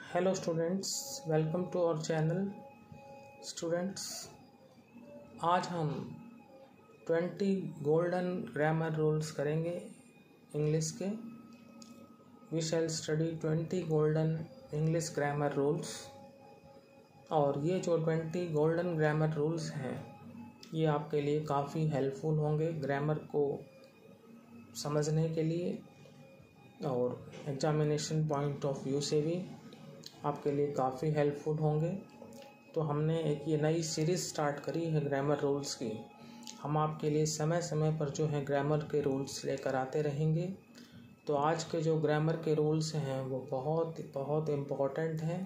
Hello students, welcome to our channel. Students, आज हम 20 golden grammar rules करेंगे English के। We shall study 20 golden English grammar rules. और ये जो 20 गोल्डन ग्रामर रूल्स हैं ये आपके लिए काफ़ी हेल्पफुल होंगे ग्रामर को समझने के लिए, और एग्जामिनेशन पॉइंट ऑफ व्यू से भी आपके लिए काफ़ी हेल्पफुल होंगे। तो हमने एक ये नई सीरीज़ स्टार्ट करी है ग्रामर रूल्स की। हम आपके लिए समय समय पर जो है ग्रामर के रूल्स लेकर आते रहेंगे। तो आज के जो ग्रामर के रूल्स हैं वो बहुत बहुत इम्पोर्टेंट हैं।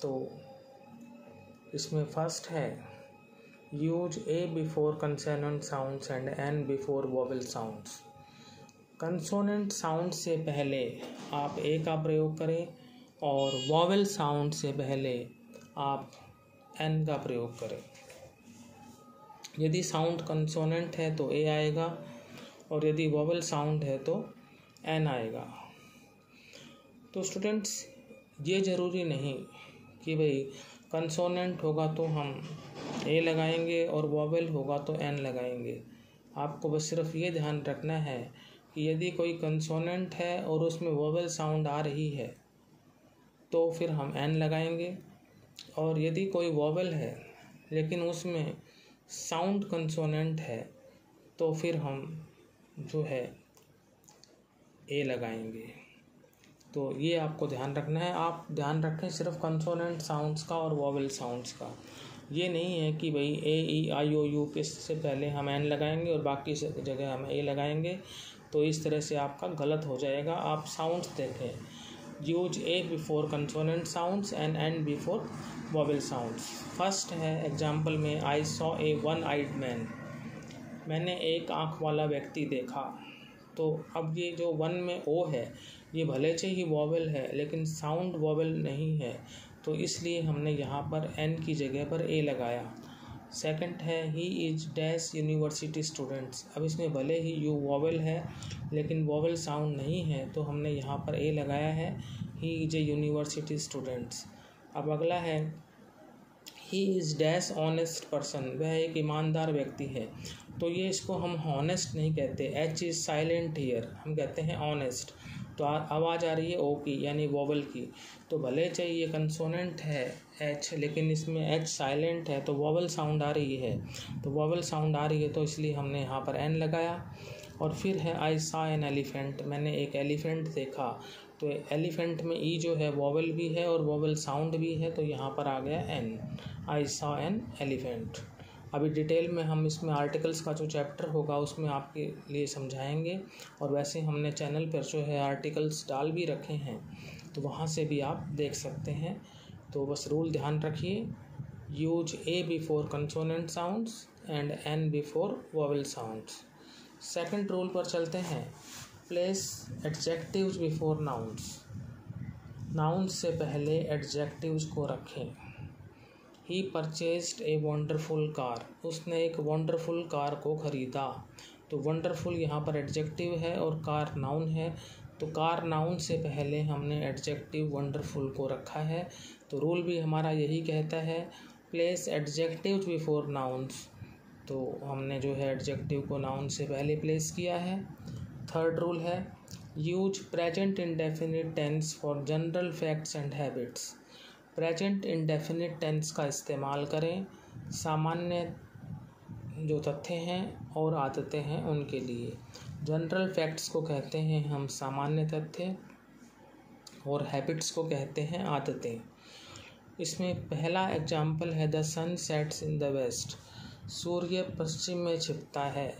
तो इसमें फर्स्ट है, use a before consonant sounds and an before vowel sounds. Consonant sound से पहले आप ए का प्रयोग करें और वोवेल साउंड से पहले आप एन का प्रयोग करें। यदि साउंड कंसोनेंट है तो ए आएगा और यदि वोवेल साउंड है तो एन आएगा। तो स्टूडेंट्स, ये ज़रूरी नहीं कि भाई कंसोनेंट होगा तो हम ए लगाएंगे और वोवेल होगा तो एन लगाएंगे। आपको बस सिर्फ ये ध्यान रखना है कि यदि कोई कंसोनेंट है और उसमें वोवेल साउंड आ रही है तो फिर हम एन लगाएंगे, और यदि कोई वोवेल है लेकिन उसमें साउंड कंसोनेंट है तो फिर हम जो है ए लगाएंगे। तो ये आपको ध्यान रखना है। आप ध्यान रखें सिर्फ कंसोनेंट साउंड्स का और वोवेल साउंड्स का। ये नहीं है कि भाई ए ई आई ओ यू के से पहले हम एन लगाएंगे और बाकी जगह हम ए लगाएंगे। तो इस तरह से आपका गलत हो जाएगा। आप साउंड्स देखें, use a before consonant sounds and an before vowel sounds. First है एग्जाम्पल में, I saw a one eyed man. मैंने एक आँख वाला व्यक्ति देखा। तो अब ये जो वन में ओ है ये भले से ही वोवेल है लेकिन साउंड वोवेल नहीं है, तो इसलिए हमने यहाँ पर एन की जगह पर ए लगाया। सेकंड है, he is dash university students. अब इसमें भले ही यू वोवेल है लेकिन वोवेल साउंड नहीं है, तो हमने यहाँ पर ए लगाया है, he is a university students. अब अगला है, he is dash honest person. वह एक ईमानदार व्यक्ति है। तो ये इसको हम हॉनेस्ट नहीं कहते, एच इज़ साइलेंट हियर, हम कहते हैं ऑनेस्ट। तो आवाज़ आ रही है ओ की यानी वोवेल की। तो भले चाहिए कंसोनेंट है एच लेकिन इसमें एच साइलेंट है तो वोवेल साउंड आ रही है। तो वोवेल साउंड आ रही है तो इसलिए हमने यहाँ पर एन लगाया। और फिर है, आई सॉ एन एलिफेंट। मैंने एक एलिफेंट देखा। तो एलिफेंट में ई जो है वोवेल भी है और वोवेल साउंड भी है, तो यहाँ पर आ गया an, I saw an elephant. अभी डिटेल में हम इसमें आर्टिकल्स का जो चैप्टर होगा उसमें आपके लिए समझाएंगे, और वैसे हमने चैनल पर जो है आर्टिकल्स डाल भी रखे हैं तो वहाँ से भी आप देख सकते हैं। तो बस रूल ध्यान रखिए, use a before consonant sounds and an before vowel sounds. Second rule पर चलते हैं, place adjectives before nouns. Nouns से पहले एडजेक्टिव्स को रखें। ही परचेस्ड ए वंडरफुल कार। उसने एक वंडरफुल कार को ख़रीदा। तो वंडरफुल यहाँ पर एडजेक्टिव है और कार नाउन है। तो कार नाउन से पहले हमने एडजेक्टिव वंडरफुल को रखा है। तो रूल भी हमारा यही कहता है, प्लेस एडजेक्टिव्स बिफोर नाउन्स। तो हमने जो है एडजेक्टिव को नाउन से पहले प्लेस किया है। थर्ड रूल है, use present indefinite tense for general facts and habits. Present indefinite tense का इस्तेमाल करें सामान्य जो तथ्य हैं और आदतें हैं उनके लिए। जनरल फैक्ट्स को कहते हैं हम सामान्य तथ्य और हैबिट्स को कहते हैं आदतें। इसमें पहला एग्जाम्पल है, the sun sets in the west. सूर्य पश्चिम में छिपता है।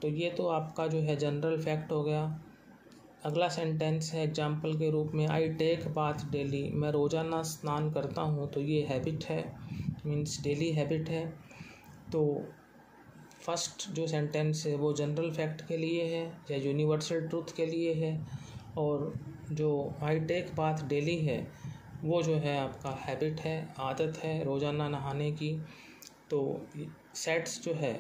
तो ये तो आपका जो है जनरल फैक्ट हो गया। अगला सेंटेंस है एग्जाम्पल के रूप में, आई टेक बाथ डेली। मैं रोज़ाना स्नान करता हूँ। तो ये हैबिट है, मीन्स डेली हैबिट है। तो फर्स्ट जो सेंटेंस है वो जनरल फैक्ट के लिए है या यूनिवर्सल ट्रूथ के लिए है, और जो आई टेक बाथ डेली है वो जो है आपका हैबिट है, आदत है रोज़ाना नहाने की। तो सेट्स जो है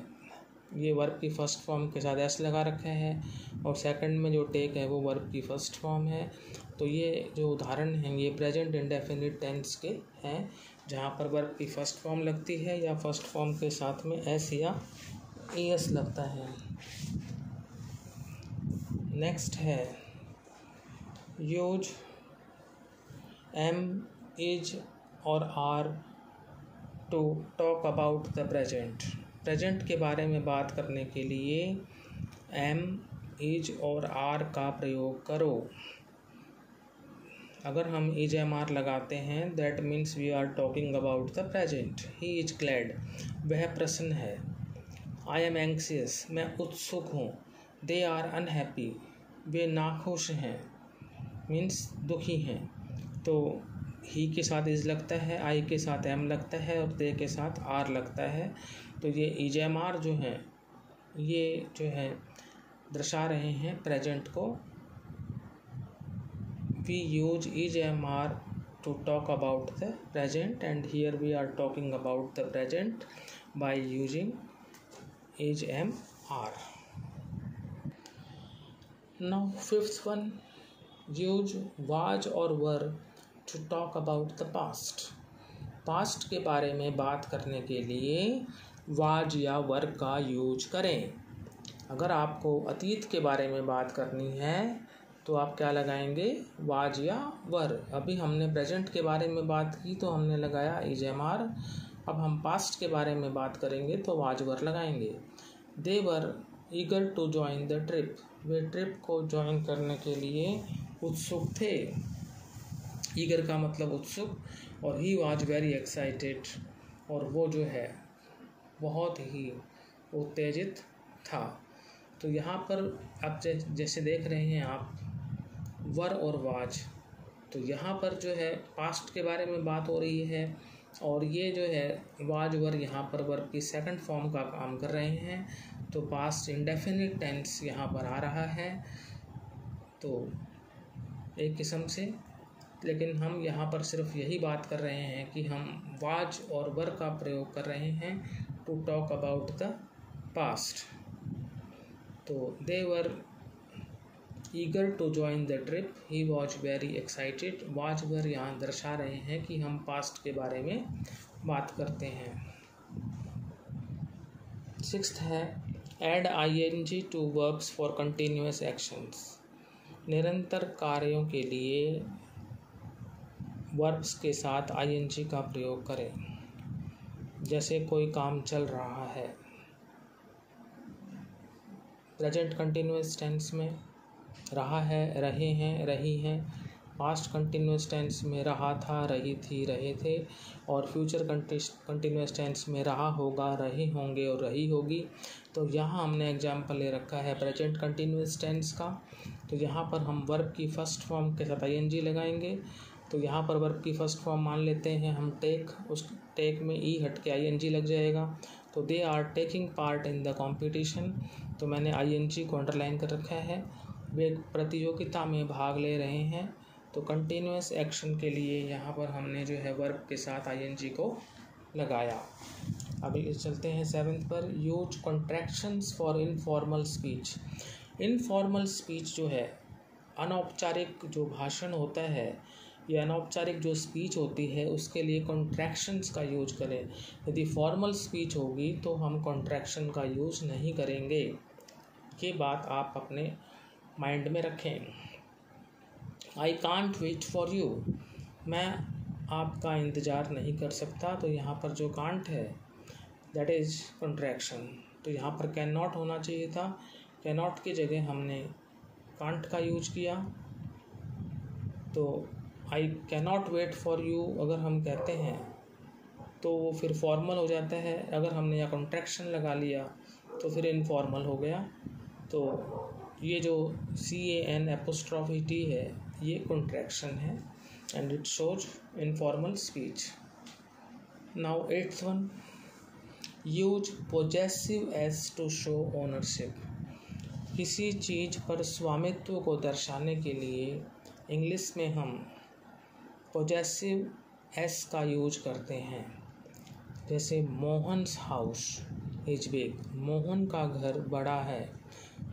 ये वर्ब की फर्स्ट फॉर्म के साथ एस लगा रखा है, और सेकंड में जो टेक है वो वर्ब की फर्स्ट फॉर्म है। तो ये जो उदाहरण हैं ये प्रेजेंट इंडेफिनिट टेंस के हैं, जहाँ पर वर्ब की फर्स्ट फॉर्म लगती है या फर्स्ट फॉर्म के साथ में एस या एस लगता है। नेक्स्ट है यूज एम, इज और are to talk about the present. Present के बारे में बात करने के लिए एम, इज और आर का प्रयोग करो। अगर हम इज एम आर लगाते हैं that means we are talking about the present. He is glad, वह प्रसन्न है। आई एम एंक्सियस, मैं उत्सुक हूँ। दे आर अनहैप्पी, वे नाखुश हैं, मीन्स दुखी हैं। तो ही के साथ इज लगता है, आई के साथ एम लगता है और दे के साथ आर लगता है। तो ये इज एम आर जो है ये जो है दर्शा रहे हैं प्रेजेंट को। We use is MR to talk about the present, and here we are talking about the present by using is MR. Now fifth one, use was or were to talk about the past. Past के बारे में बात करने के लिए was या were का use करें। अगर आपको अतीत के बारे में बात करनी है तो आप क्या लगाएंगे, वाज या वर। अभी हमने प्रेजेंट के बारे में बात की तो हमने लगाया इज एम आर। अब हम पास्ट के बारे में बात करेंगे तो वाज वर लगाएंगे। They were eager to join the trip, वे ट्रिप को ज्वाइन करने के लिए उत्सुक थे। ईगर का मतलब उत्सुक, और ही वाज वेरी एक्साइटेड, और वो जो है बहुत ही उत्तेजित था। तो यहाँ पर आप जैसे देख रहे हैं आप वर और वाज, तो यहाँ पर जो है पास्ट के बारे में बात हो रही है, और ये जो है वाज वर यहाँ पर वर्ब की सेकंड फॉर्म का काम कर रहे हैं। तो पास्ट इंडेफिनिट टेंस यहाँ पर आ रहा है तो एक किस्म से, लेकिन हम यहाँ पर सिर्फ यही बात कर रहे हैं कि हम वाज और वर का प्रयोग कर रहे हैं to talk about the past. तो they were eager to join the trip, he was very excited. Was were यहाँ दर्शा रहे हैं कि हम पास्ट के बारे में बात करते हैं। सिक्स्थ है add ING to verbs for continuous actions. निरंतर कार्यों के लिए वर्ब्स के साथ आईएनजी का प्रयोग करें। जैसे कोई काम चल रहा है, प्रेजेंट कंटिन्यूअस टेंस में रहा है, रहे हैं, रही हैं। पास्ट कंटिन्यूअस टेंस में रहा था, रही थी, रहे थे। और फ्यूचर कंटिन्यूअस टेंस में रहा होगा, रहे होंगे और रही होगी। तो यहाँ हमने एग्जाम्पल ले रखा है प्रेजेंट कंटिन्यूअस टेंस का। तो यहाँ पर हम वर्ब की फर्स्ट फॉर्म के साथ आईएनजी लगाएंगे। तो यहाँ पर वर्ब की फर्स्ट फॉर्म मान लेते हैं हम टेक, उस टेक में ई हट के आईएनजी लग जाएगा। तो they are taking part in the competition, तो मैंने आईएनजी को अंडरलाइन कर रखा है। वे प्रतियोगिता में भाग ले रहे हैं। तो कंटिन्यूअस एक्शन के लिए यहाँ पर हमने जो है वर्ब के साथ आईएनजी को लगाया। अभी चलते हैं सेवेंथ पर, use contractions for informal speech. Informal speech जो है, अनौपचारिक जो भाषण होता है या अनौपचारिक जो स्पीच होती है, उसके लिए कॉन्ट्रैक्शंस का यूज करें। यदि फॉर्मल स्पीच होगी तो हम कॉन्ट्रैक्शन का यूज नहीं करेंगे। ये बात आप अपने माइंड में रखें। I can't wait for you, मैं आपका इंतज़ार नहीं कर सकता। तो यहाँ पर जो कांट है दैट इज़ कॉन्ट्रैक्शन। तो यहाँ पर कैन नॉट होना चाहिए था, कैन नॉट की जगह हमने कांट का यूज किया। तो I can not wait for you अगर हम कहते हैं तो वो फिर फॉर्मल हो जाता है। अगर हमने यहाँ कॉन्ट्रैक्शन लगा लिया तो फिर इनफॉर्मल हो गया। तो ये जो CAN' है ये कॉन्ट्रैक्शन है and it shows informal speech. Now eighth one, use possessive S to show ownership. किसी चीज़ पर स्वामित्व को दर्शाने के लिए इंग्लिश में हम पोजेसिव एस का यूज करते हैं। जैसे Mohan's house is big. Mohan का घर बड़ा है।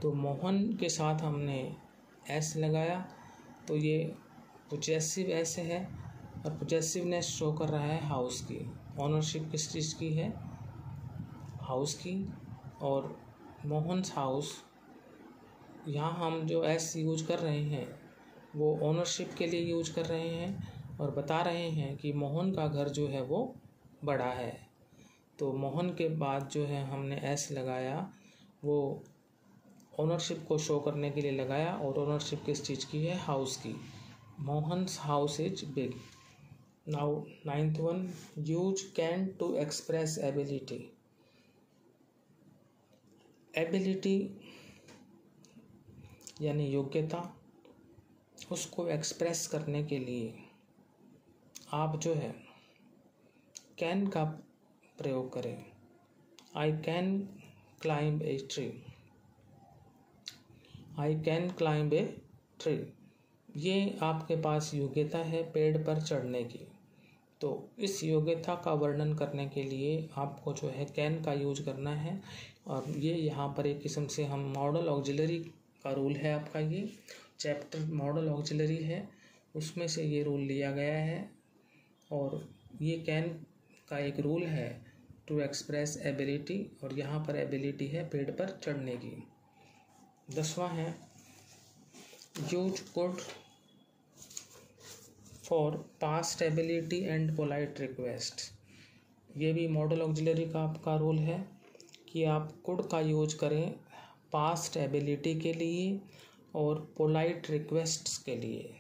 तो मोहन के साथ हमने एस लगाया, तो ये पोजेसिव एस है और पोजेसिवनेस शो कर रहा है हाउस की। ऑनरशिप किस चीज़ की है? हाउस की। और मोहन्स हाउस, यहाँ हम जो एस यूज कर रहे हैं वो ऑनरशिप के लिए यूज कर रहे हैं और बता रहे हैं कि मोहन का घर जो है वो बड़ा है। तो मोहन के बाद जो है हमने एस लगाया, वो ओनरशिप को शो करने के लिए लगाया, और ओनरशिप किस चीज़ की है? हाउस की। Mohan's house is big. Now 9th one, use can to express ability. Ability यानी योग्यता, उसको एक्सप्रेस करने के लिए आप जो है कैन का प्रयोग करें। I can climb a tree. I can climb a tree, ये आपके पास योग्यता है पेड़ पर चढ़ने की। तो इस योग्यता का वर्णन करने के लिए आपको जो है कैन का यूज करना है। और ये यहाँ पर एक किस्म से हम मॉडल ऑक्सिलरी का रूल है आपका, ये चैप्टर मॉडल ऑक्सिलरी है, उसमें से ये रूल लिया गया है। और ये कैन का एक रूल है टू एक्सप्रेस एबिलिटी, और यहाँ पर एबिलिटी है पेड़ पर चढ़ने की। 10वां है use could for past ability and polite request. ये भी मॉडल ऑक्सिलरी का आपका रोल है कि आप कुड का यूज करें पास्ट एबिलिटी के लिए और पोलाइट रिक्वेस्ट्स के लिए।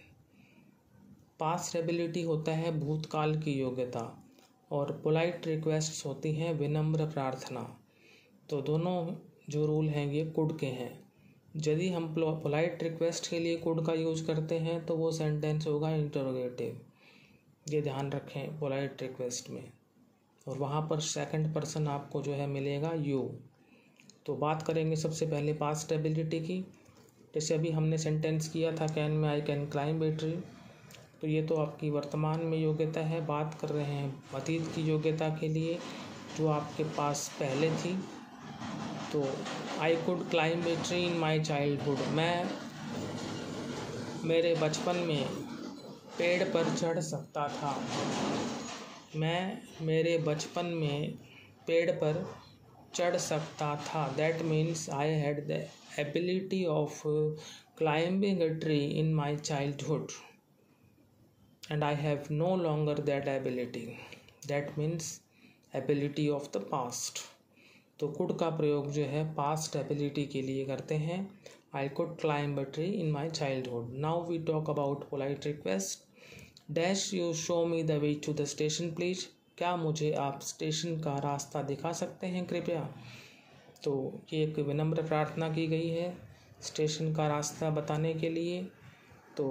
पास्ट एबिलिटी होता है भूतकाल की योग्यता और पोलाइट रिक्वेस्ट्स होती हैं विनम्र प्रार्थना। तो दोनों जो रूल हैं ये कुड के हैं। यदि हम पोलाइट रिक्वेस्ट के लिए कुड का यूज करते हैं तो वो सेंटेंस होगा इंटरोगेटिव, ये ध्यान रखें पोलाइट रिक्वेस्ट में। और वहाँ पर सेकंड पर्सन आपको जो है मिलेगा यू। तो बात करेंगे सबसे पहले पास्ट एबिलिटी की। जैसे अभी हमने सेंटेंस किया था कैन में, I can climb a tree, तो ये तो आपकी वर्तमान में योग्यता है। बात कर रहे हैं अतीत की योग्यता के लिए जो आपके पास पहले थी। तो आई could climb a tree in my childhood, मैं मेरे बचपन में पेड़ पर चढ़ सकता था। मैं मेरे बचपन में पेड़ पर चढ़ सकता था। That means I had the ability of climbing a tree in my childhood and I have no longer that ability. That means ability of the past. तो कुड का प्रयोग जो है पास्ट एबिलिटी के लिए करते हैं। I could climb a tree in my childhood. Now we talk about polite request. Dash you show me the way to the station please. क्या मुझे आप स्टेशन का रास्ता दिखा सकते हैं कृपया। तो ये एक विनम्र प्रार्थना की गई है स्टेशन का रास्ता बताने के लिए। तो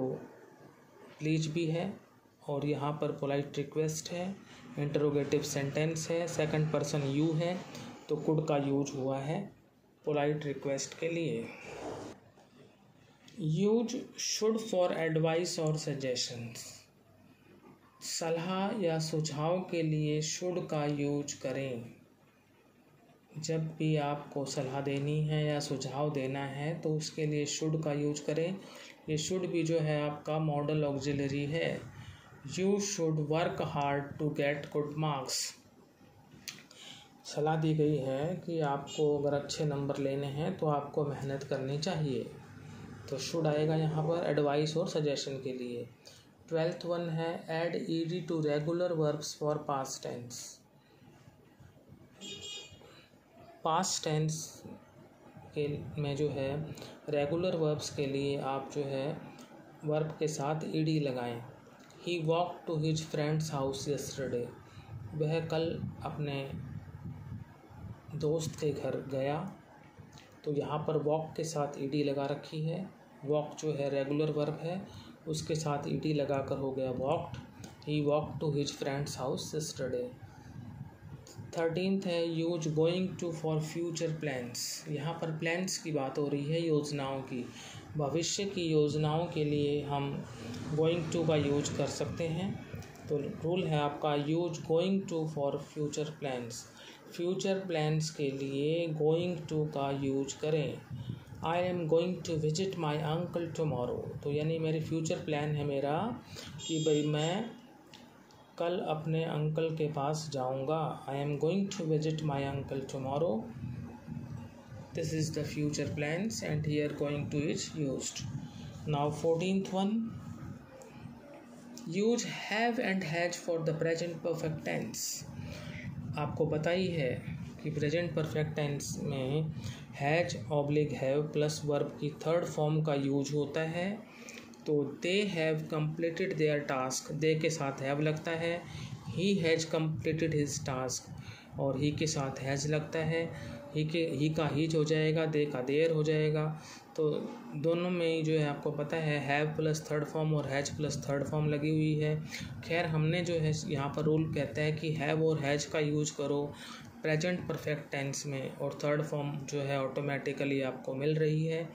प्लीज भी है और यहाँ पर पोलाइट रिक्वेस्ट है, इंटरोगेटिव सेंटेंस है, सेकंड पर्सन यू है, तो कुड का यूज हुआ है पोलाइट रिक्वेस्ट के लिए। यूज शुड फॉर एडवाइस और सजेशंस। सलाह या सुझाव के लिए शुड का यूज करें। जब भी आपको सलाह देनी है या सुझाव देना है तो उसके लिए शुड का यूज करें। ये शुड भी जो है आपका मॉडल ऑक्सिलरी है। You should work hard to get good marks. सलाह दी गई है कि आपको अगर अच्छे नंबर लेने हैं तो आपको मेहनत करनी चाहिए। तो शुड आएगा यहाँ पर एडवाइस और सजेशन के लिए। 12th वन है add ED to regular verbs for past tense. Past tense के में जो है रेगुलर वर्ब्स के लिए आप जो है वर्ब के साथ ईडी लगाएं। He walk to his friends house yesterday. वह कल अपने दोस्त के घर गया। तो यहाँ पर वॉक के साथ ईडी लगा रखी है। वॉक जो है रेगुलर वर्ब है, उसके साथ ईडी लगाकर हो गया walked. He walk to his friends house yesterday. 13th है use going to for future plans. यहाँ पर प्लान्स की बात हो रही है, योजनाओं की। भविष्य की योजनाओं के लिए हम गोइंग टू का यूज कर सकते हैं। तो रूल है आपका use going to for future plans. Future plans के लिए गोइंग टू का यूज करें। I am going to visit my uncle tomorrow, तो यानी मेरी फ्यूचर प्लान है मेरा कि भाई मैं कल अपने अंकल के पास जाऊंगा। I am going to visit my uncle tomorrow, this is the future plans and here going to is used. Now 14th one, use have and has for the present perfect tense. आपको पता ही है कि present perfect tense में has oblique have plus verb की third form का use होता है। तो they have completed their task, they के साथ हैव लगता है। He has completed his task और ही के साथ हैज़ लगता है। ही का हीज हो जाएगा, दे का देयर हो जाएगा। तो दोनों में ही जो है आपको पता है हैव प्लस थर्ड फॉर्म और हैज प्लस थर्ड फॉर्म लगी हुई है। खैर हमने जो है यहाँ पर रूल कहता है कि हैव और हैज का यूज करो प्रेजेंट परफेक्ट टेंस में और थर्ड फॉर्म जो है ऑटोमेटिकली आपको मिल रही है।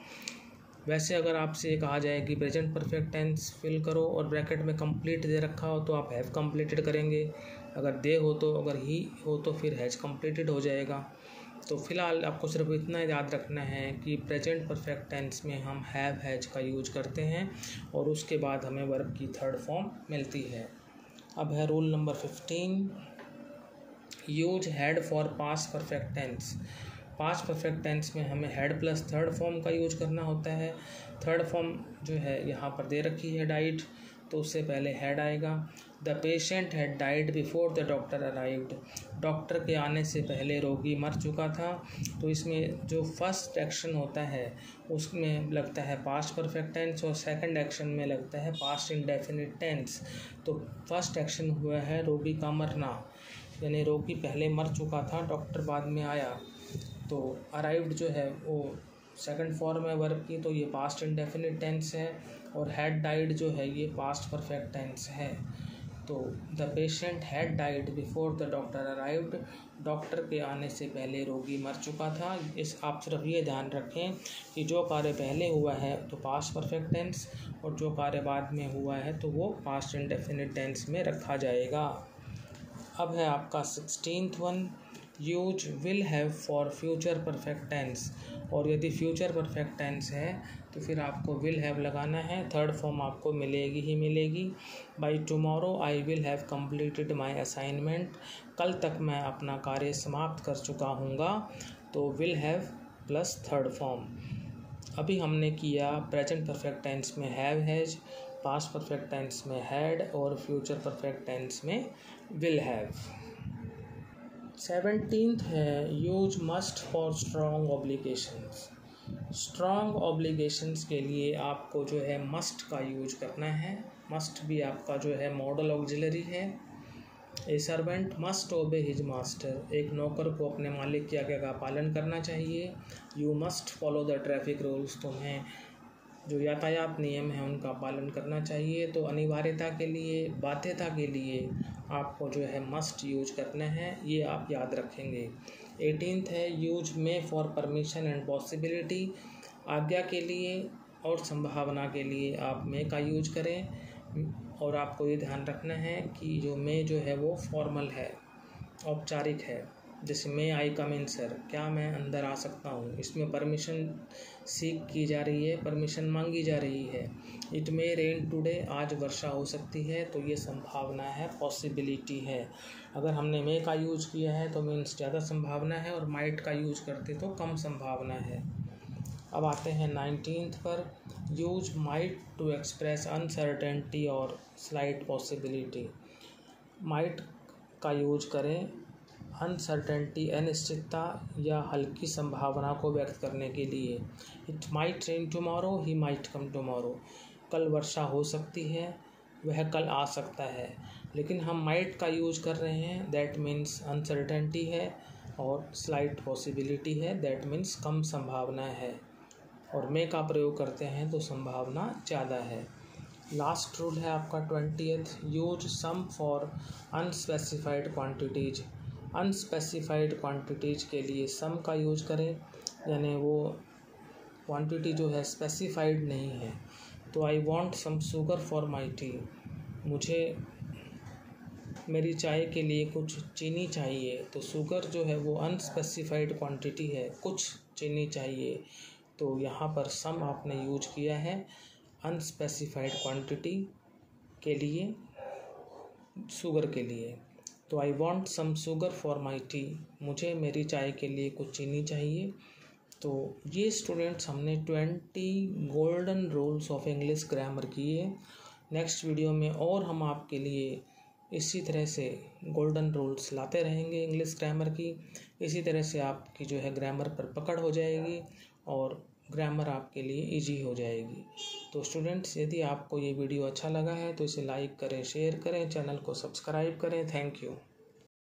वैसे अगर आपसे कहा जाए कि प्रेजेंट परफेक्ट टेंस फिल करो और ब्रैकेट में कंप्लीट दे रखा हो तो आप हैव कंप्लीटेड करेंगे, अगर दे हो तो, अगर ही हो तो फिर हैज कंप्लीटेड हो जाएगा। तो फिलहाल आपको सिर्फ इतना याद रखना है कि प्रेजेंट परफेक्ट टेंस में हम हैव हैज का यूज करते हैं और उसके बाद हमें वर्ब की थर्ड फॉर्म मिलती है। अब है rule number 15, use had for past perfect tense. Past perfect tense में हमें हैड प्लस थर्ड फॉर्म का यूज करना होता है। थर्ड फॉर्म जो है यहाँ पर दे रखी है डाइड, तो उससे पहले हैड आएगा। The patient had died before the doctor arrived, doctor के आने से पहले रोगी मर चुका था। तो इसमें जो फर्स्ट एक्शन होता है उसमें लगता है पास्ट परफेक्ट टेंस और सेकंड एक्शन में लगता है पास्ट इंडेफिनिट टेंस। तो फर्स्ट एक्शन हुआ है रोगी का मरना, यानी रोगी पहले मर चुका था, डॉक्टर बाद में आया। तो अराइव्ड जो है वो सेकंड फॉर्म है वर्ब की, तो ये पास्ट इंडेफिनिट टेंस है। और हैड डाइड जो है ये पास्ट परफेक्ट टेंस है। तो the patient had died before the doctor arrived, doctor के आने से पहले रोगी मर चुका था। इस आप सिर्फ ये ध्यान रखें कि जो कार्य पहले हुआ है तो पास्ट परफेक्ट टेंस और जो कार्य बाद में हुआ है तो वो पास्ट इंडेफिनिट टेंस में रखा जाएगा। अब है आपका 16th one, use will have for future perfect tense. और यदि फ्यूचर परफेक्ट टेंस है तो फिर आपको विल हैव लगाना है, थर्ड फॉर्म आपको मिलेगी ही मिलेगी। By tomorrow I will have completed my assignment, कल तक मैं अपना कार्य समाप्त कर चुका हूँगा। तो will have plus third form. अभी हमने किया प्रेजेंट परफेक्ट टेंस में have has, past perfect tense में हैड और फ्यूचर परफेक्ट टेंस में विल हैव। 17th है use must for strong obligations. Strong obligations के लिए आपको जो है मस्ट का यूज करना है। मस्ट भी आपका जो है मॉडल ऑक्सिलरी है। ए सर्वेंट मस्ट ओबे हिज मास्टर, एक नौकर को अपने मालिक की आज्ञा का पालन करना चाहिए। You must follow the traffic rules, तुम्हें जो यातायात नियम है उनका पालन करना चाहिए। तो अनिवार्यता के लिए, बाध्यता के लिए आपको जो है मस्ट यूज करना है, ये आप याद रखेंगे। 18th है use may for permission and possibility, आज्ञा के लिए और संभावना के लिए आप मे का यूज करें। और आपको ये ध्यान रखना है कि जो मे जो है वो फॉर्मल है, औपचारिक है। जैसे मे आई कम इन सर, क्या मैं अंदर आ सकता हूँ, इसमें परमिशन सीख की जा रही है, परमिशन मांगी जा रही है। इट मे रेन टुडे, आज वर्षा हो सकती है, तो ये संभावना है, पॉसिबिलिटी है। अगर हमने मे का यूज किया है तो मीन्स ज़्यादा संभावना है और माइट का यूज करते तो कम संभावना है। अब आते हैं 19th पर, use might to express uncertainty और स्लाइट पॉसिबिलिटी। माइट का यूज करें अनसर्टेनिटी, अनिश्चितता या हल्की संभावना को व्यक्त करने के लिए। It might rain tomorrow, he might come tomorrow, कल वर्षा हो सकती है, वह कल आ सकता है। लेकिन हम माइट का यूज कर रहे हैं, दैट मीन्स अनसर्टेनिटी है, और स्लाइट पॉसिबिलिटी है, दैट मीन्स कम संभावना है। और मे का प्रयोग करते हैं तो संभावना ज़्यादा है। लास्ट रूल है आपका 20th, use some for unspecified quantities. Unspecified quantities के लिए सम का यूज करें, यानी वो क्वांटिटी जो है स्पेसिफाइड नहीं है। तो I want some sugar for my tea, मुझे मेरी चाय के लिए कुछ चीनी चाहिए। तो शुगर जो है वो अनस्पेसिफाइड क्वांटिटी है, कुछ चीनी चाहिए। तो यहाँ पर सम आपने यूज किया है अनस्पेसिफाइड क्वांटिटी के लिए, शुगर के लिए। तो I want some sugar for my tea, मुझे मेरी चाय के लिए कुछ चीनी चाहिए। तो ये स्टूडेंट्स हमने 20 golden rules of English grammar किए। नेक्स्ट वीडियो में और हम आपके लिए इसी तरह से गोल्डन रूल्स लाते रहेंगे इंग्लिश ग्रामर की। इसी तरह से आपकी जो है ग्रामर पर पकड़ हो जाएगी और ग्रामर आपके लिए इजी हो जाएगी। तो स्टूडेंट्स, यदि आपको ये वीडियो अच्छा लगा है तो इसे लाइक करें, शेयर करें, चैनल को सब्सक्राइब करें। Thank you.